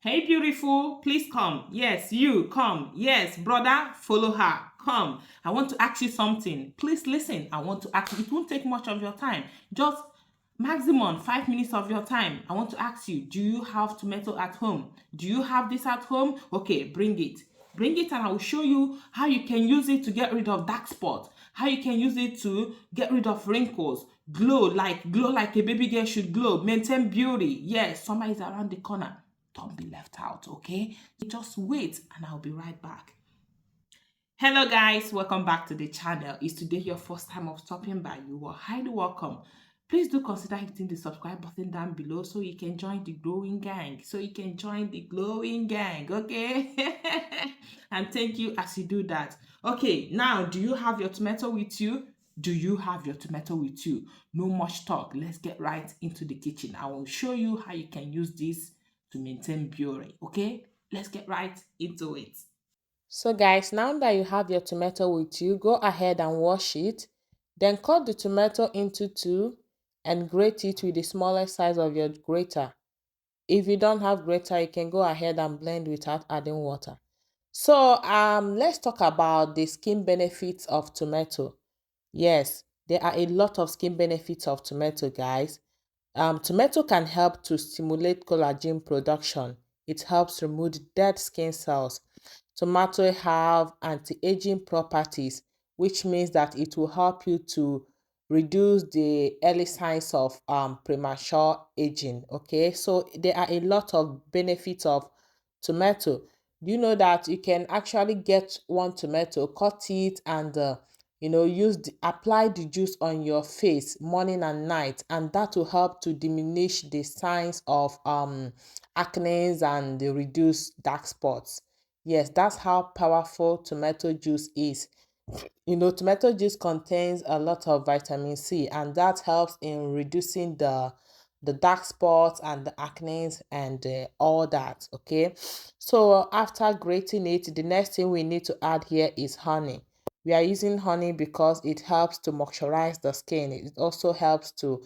Hey, beautiful, please come. Yes, you come. Yes, brother, follow her. Come. I want to ask you something. Please listen. I want to ask you. It won't take much of your time. Just maximum 5 minutes of your time. I want to ask you, do you have tomato at home? Do you have this at home? Okay, bring it. Bring it and I will show you how you can use it to get rid of dark spots, how you can use it to get rid of wrinkles, glow like a baby girl should glow, maintain beauty. Yes, summer is around the corner. Don't be left out, okay? Just wait and I'll be right back. Hello guys, welcome back to the channel. Is today your first time of stopping by? You are highly welcome. Please do consider hitting the subscribe button down below so you can join the glowing gang. Okay? And thank you as you do that. Okay, now do you have your tomato with you? Do you have your tomato with you? No much talk. Let's get right into the kitchen. I will show you how you can use this to maintain beauty. Okay, let's get right into it. So guys, now that you have your tomato with you, go ahead and wash it. Then cut the tomato into two and grate it with the smallest size of your grater. If you don't have grater, you can go ahead and blend without adding water. So let's talk about the skin benefits of tomato. Yes, there are a lot of skin benefits of tomato, guys. Tomato can help to stimulate collagen production. It helps remove dead skin cells. Tomato have anti-aging properties, which means that it will help you to reduce the early signs of premature aging. Okay, so there are a lot of benefits of tomato. Do you know that you can actually get one tomato, cut it, and apply the juice on your face morning and night, and that will help to diminish the signs of acne and reduce dark spots. Yes, that's how powerful tomato juice is. Tomato juice contains a lot of vitamin C, and that helps in reducing the dark spots and the acne and all that. Okay, so after grating it, the next thing we need to add here is honey. We are using honey because it helps to moisturize the skin. It also helps to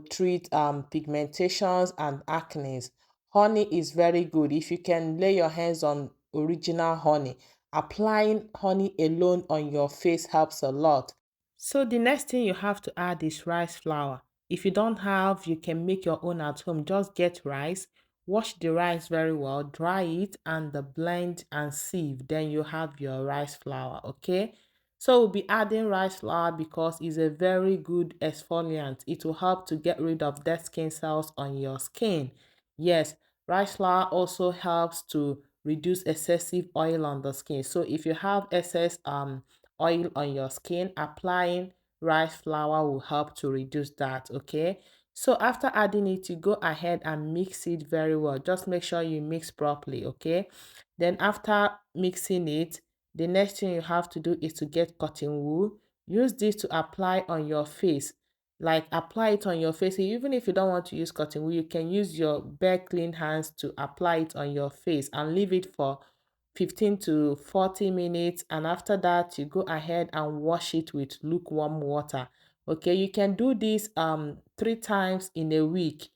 treat pigmentations and acne. Honey is very good. If you can lay your hands on original honey, applying honey alone on your face helps a lot. So the next thing you have to add is rice flour. If you don't have, you can make your own at home. Just get rice, wash the rice very well, dry it, and the blend and sieve. Then you have your rice flour, okay? So we'll be adding rice flour because it's a very good exfoliant. It will help to get rid of dead skin cells on your skin. Yes, rice flour also helps to reduce excessive oil on the skin. So if you have excess oil on your skin, applying rice flour will help to reduce that. Okay, so after adding it, you go ahead and mix it very well. Just make sure you mix properly. Okay, then after mixing it, the next thing you have to do is to get cotton wool. Use this to apply on your face. Like, apply it on your face. Even if you don't want to use cotton wool, you can use your bare clean hands to apply it on your face and leave it for 15 to 40 minutes, and after that you go ahead and wash it with lukewarm water. Okay, you can do this 3 times in a week.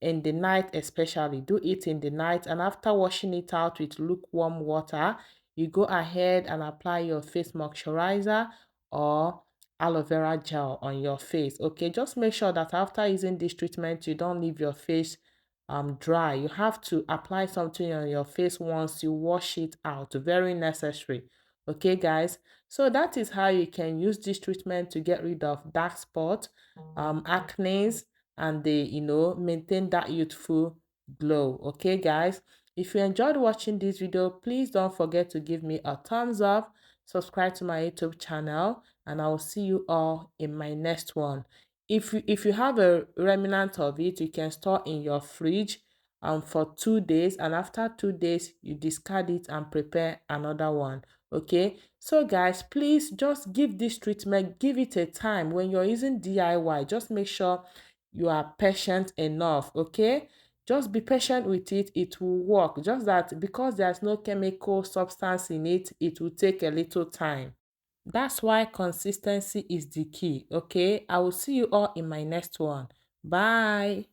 In the night especially, do it in the night, and after washing it out with lukewarm water, you go ahead and apply your face moisturizer or aloe vera gel on your face. Okay, just make sure that after using this treatment, you don't leave your face dry. You have to apply something on your face once you wash it out. Very necessary. Okay, guys, so that is how you can use this treatment to get rid of dark spot, acne, and they maintain that youthful glow. Okay, guys, if you enjoyed watching this video, please don't forget to give me a thumbs up, subscribe to my YouTube channel, and I will see you all in my next one. If you have a remnant of it, you can store in your fridge for 2 days, and after 2 days you discard it and prepare another one. Okay, so guys, please just give this treatment, give it a time. When you're using DIY, just make sure you are patient enough. Okay, just be patient with it. It will work. Just that because there's no chemical substance in it, it will take a little time. That's why consistency is the key. Okay, I will see you all in my next one. Bye.